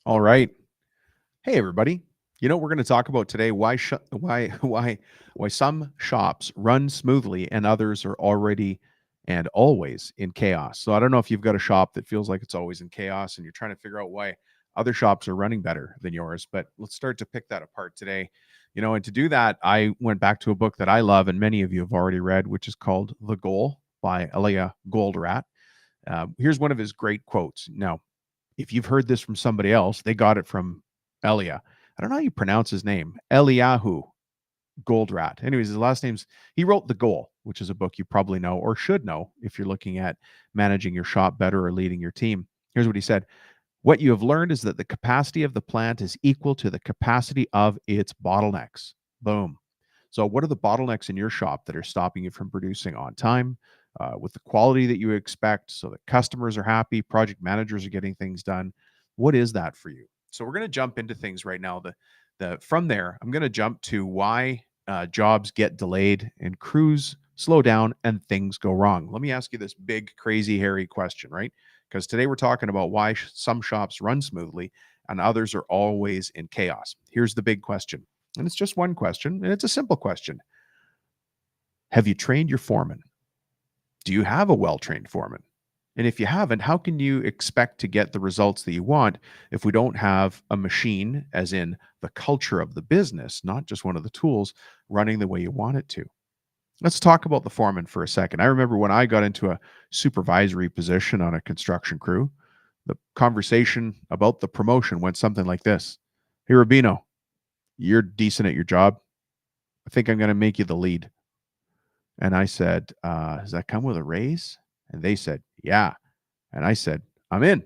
All right. Hey, everybody. We're going to talk about today why some shops run smoothly and others are already and always in chaos. So I don't know if you've got a shop that feels like it's always in chaos and you're trying to figure out why other shops are running better than yours, but let's start to pick that apart today. And to do that, I went back to a book that I love and many of you have already read, which is called The Goal by Elia Goldratt. Here's one of his great quotes. Now, if you've heard this from somebody else, they got it from Elia. I don't know how you pronounce his name. Eliyahu Goldratt. Anyways, his last name's, he wrote The Goal, which is a book you probably know or should know if you're looking at managing your shop better or leading your team. Here's what he said. What you have learned is that the capacity of the plant is equal to the capacity of its bottlenecks. Boom. So, what are the bottlenecks in your shop that are stopping you from producing on time, with the quality that you expect, so that customers are happy, project managers are getting things done? What is that for you? So, we're going to jump into things right now. The from there, I'm going to jump to why jobs get delayed and crews slow down and things go wrong. Let me ask you this big, crazy, hairy question, right? Because today we're talking about why some shops run smoothly and others are always in chaos. Here's the big question. And it's just one question, and it's a simple question. Have you trained your foreman? Do you have a well trained foreman? And if you haven't, how can you expect to get the results that you want if we don't have a machine, as in the culture of the business, not just one of the tools, running the way you want it to? Let's talk about the foreman for a second. I remember when I got into a supervisory position on a construction crew, the conversation about the promotion went something like this. Hey, Rubino, you're decent at your job. I think I'm going to make you the lead. And I said, does that come with a raise? And they said, yeah. And I said, I'm in.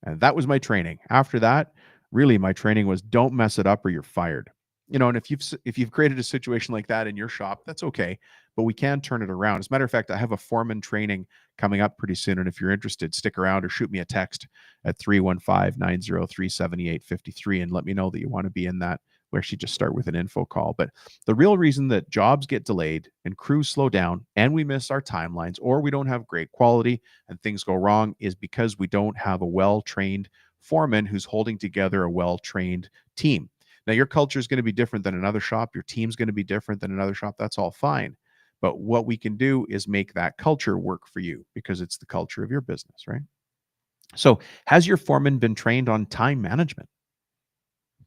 And that was my training. After that, really my training was don't mess it up or you're fired. And if you've created a situation like that in your shop, that's okay, but we can turn it around. As a matter of fact, I have a foreman training coming up pretty soon, and if you're interested, stick around or shoot me a text at 315-903-7853 and let me know that you want to be in that. We actually just start with an info call. But the real reason that jobs get delayed and crews slow down and we miss our timelines or we don't have great quality and things go wrong is because we don't have a well-trained foreman who's holding together a well-trained team. Now, your culture is going to be different than another shop. Your team's going to be different than another shop. That's all fine. But what we can do is make that culture work for you because it's the culture of your business, right? So, has your foreman been trained on time management?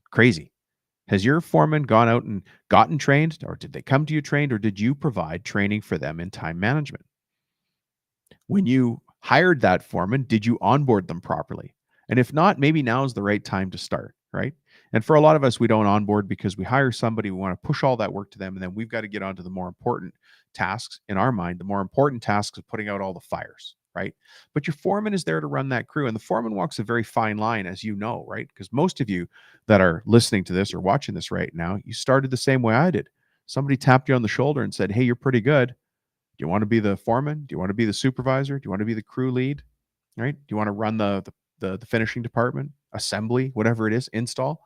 Crazy. Has your foreman gone out and gotten trained, or did they come to you trained, or did you provide training for them in time management? When you hired that foreman, did you onboard them properly? And if not, maybe now is the right time to start, right? And for a lot of us, we don't onboard because we hire somebody, we want to push all that work to them, and then we've got to get onto the more important tasks in our mind. The more important tasks of putting out all the fires, right? But your foreman is there to run that crew, and the foreman walks a very fine line, as you know, right? Because most of you that are listening to this or watching this right now, you started the same way I did. Somebody tapped you on the shoulder and said, "Hey, you're pretty good. Do you want to be the foreman? Do you want to be the supervisor? Do you want to be the crew lead? Right? Do you want to run the finishing department, assembly, whatever it is, install?"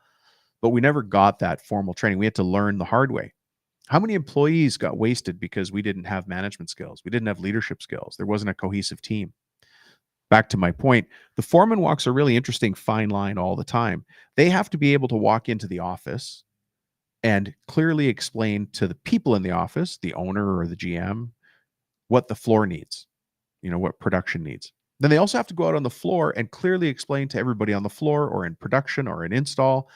But we never got that formal training. We had to learn the hard way. How many employees got wasted because we didn't have management skills? We didn't have leadership skills. There wasn't a cohesive team. Back to my point, the foreman walks a really interesting fine line all the time. They have to be able to walk into the office and clearly explain to the people in the office, the owner or the GM, what the floor needs, what production needs. Then they also have to go out on the floor and clearly explain to everybody on the floor or in production or in install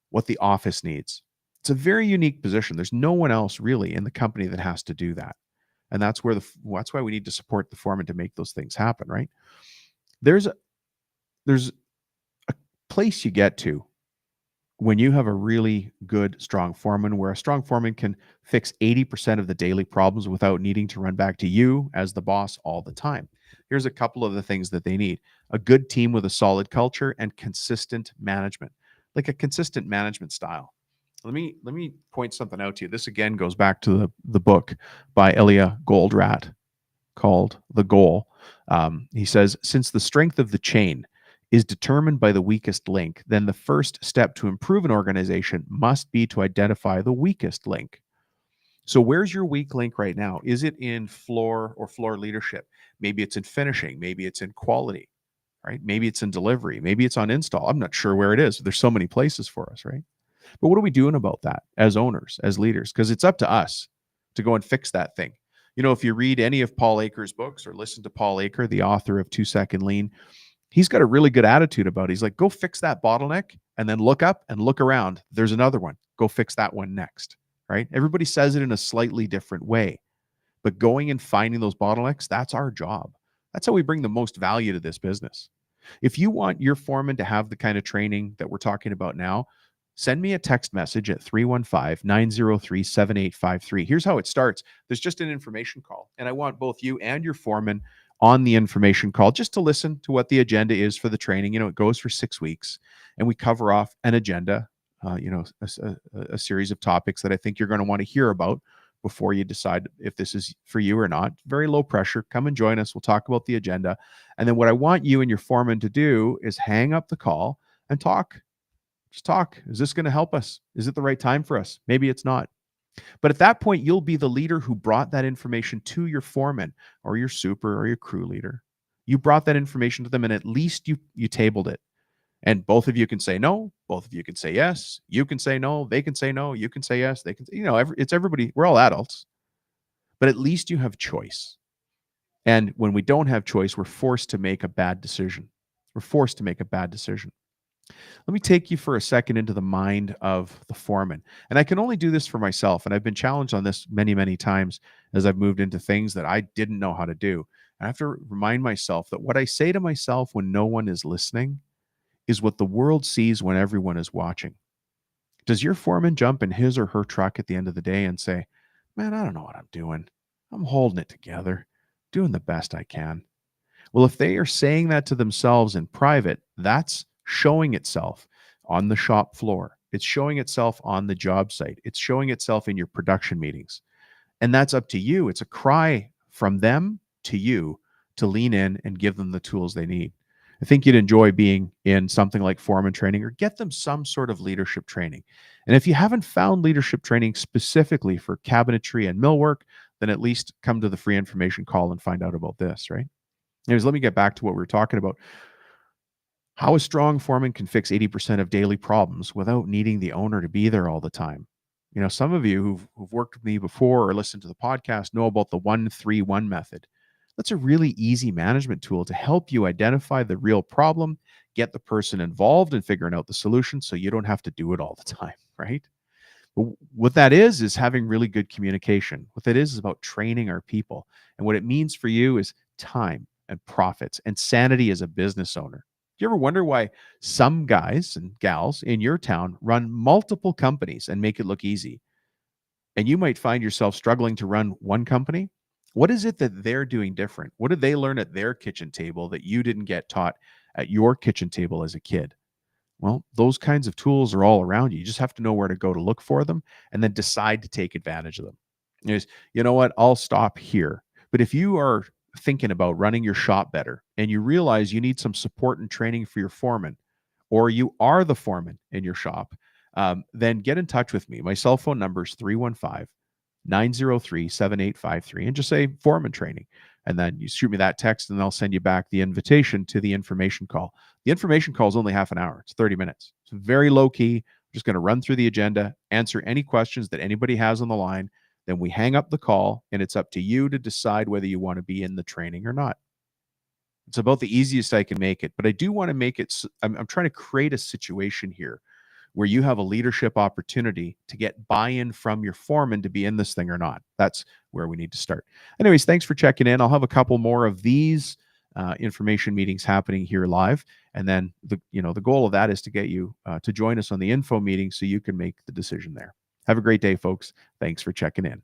what the office needs. It's a very unique position. There's no one else really in the company that has to do that. And that's why we need to support the foreman to make those things happen, right? There's a, there's a place you get to when you have a really good, strong foreman, where a strong foreman can fix 80% of the daily problems without needing to run back to you as the boss all the time. Here's a couple of the things that they need: a good team with a solid culture and consistent management, like a consistent management style. Let me point something out to you. This again goes back to the book by Elia Goldratt called The Goal. He says, since the strength of the chain is determined by the weakest link, then the first step to improve an organization must be to identify the weakest link. So, where's your weak link right now? Is it in floor or floor leadership? Maybe it's in finishing. Maybe it's in quality. right? Maybe it's in delivery, maybe it's on install. I'm not sure where it is. There's so many places for us, right? But what are we doing about that as owners, as leaders? Because it's up to us to go and fix that thing. If you read any of Paul Aker's books or listen to Paul Aker, the author of 2-Second Lean, he's got a really good attitude about it. He's like, go fix that bottleneck and then look up and look around. There's another one. Go fix that one next, right? Everybody says it in a slightly different way. But going and finding those bottlenecks, that's our job. That's how we bring the most value to this business. If you want your foreman to have the kind of training that we're talking about now, send me a text message at 315-903-7853. Here's how it starts. There's just an information call, and I want both you and your foreman on the information call just to listen to what the agenda is for the training. It goes for 6 weeks, and we cover off an agenda, a series of topics that I think you're going to want to hear about before you decide if this is for you or not. Very low pressure. Come and join us. We'll talk about the agenda. And then what I want you and your foreman to do is hang up the call and talk. Just talk. Is this going to help us? Is it the right time for us? Maybe it's not. But at that point, you'll be the leader who brought that information to your foreman or your super or your crew leader. You brought that information to them, and at least you tabled it. And both of you can say no. Both of you can say yes. You can say no. They can say no. You can say yes. They can say, it's everybody. We're all adults. But at least you have choice. And when we don't have choice, we're forced to make a bad decision. We're forced to make a bad decision. Let me take you for a second into the mind of the foreman. And I can only do this for myself. And I've been challenged on this many, many times as I've moved into things that I didn't know how to do. I have to remind myself that what I say to myself when no one is listening is what the world sees when everyone is watching. Does your foreman jump in his or her truck at the end of the day and say, man, I don't know what I'm doing. I'm holding it together, doing the best I can. Well, if they are saying that to themselves in private, that's showing itself on the shop floor. It's showing itself on the job site. It's showing itself in your production meetings. And that's up to you. It's a cry from them to you to lean in and give them the tools they need. I think you'd enjoy being in something like foreman training, or get them some sort of leadership training. And if you haven't found leadership training specifically for cabinetry and millwork, then at least come to the free information call and find out about this, right? Anyways, let me get back to what we were talking about. How a strong foreman can fix 80% of daily problems without needing the owner to be there all the time. Some of you who've worked with me before or listened to the podcast know about the 1-3-1 method. That's a really easy management tool to help you identify the real problem, get the person involved in figuring out the solution so you don't have to do it all the time, right? But what that is having really good communication. What that is about training our people. And what it means for you is time and profits and sanity as a business owner. Do you ever wonder why some guys and gals in your town run multiple companies and make it look easy? And you might find yourself struggling to run one company. What is it that they're doing different? What did they learn at their kitchen table that you didn't get taught at your kitchen table as a kid? Well, those kinds of tools are all around you. You just have to know where to go to look for them and then decide to take advantage of them. You know what? I'll stop here. But if you are thinking about running your shop better and you realize you need some support and training for your foreman, or you are the foreman in your shop, then get in touch with me. My cell phone number is 315-903-7853, and just say foreman training. And then you shoot me that text and I'll send you back the invitation to the information call. The information call is only half an hour. It's 30 minutes. It's very low key. I'm just going to run through the agenda, answer any questions that anybody has on the line. Then we hang up the call, and it's up to you to decide whether you want to be in the training or not. It's about the easiest I can make it, but I do want to make it. I'm trying to create a situation here where you have a leadership opportunity to get buy-in from your foreman to be in this thing or not. That's where we need to start. Anyways, thanks for checking in. I'll have a couple more of these information meetings happening here live. And then the goal of that is to get you to join us on the info meeting so you can make the decision there. Have a great day, folks. Thanks for checking in.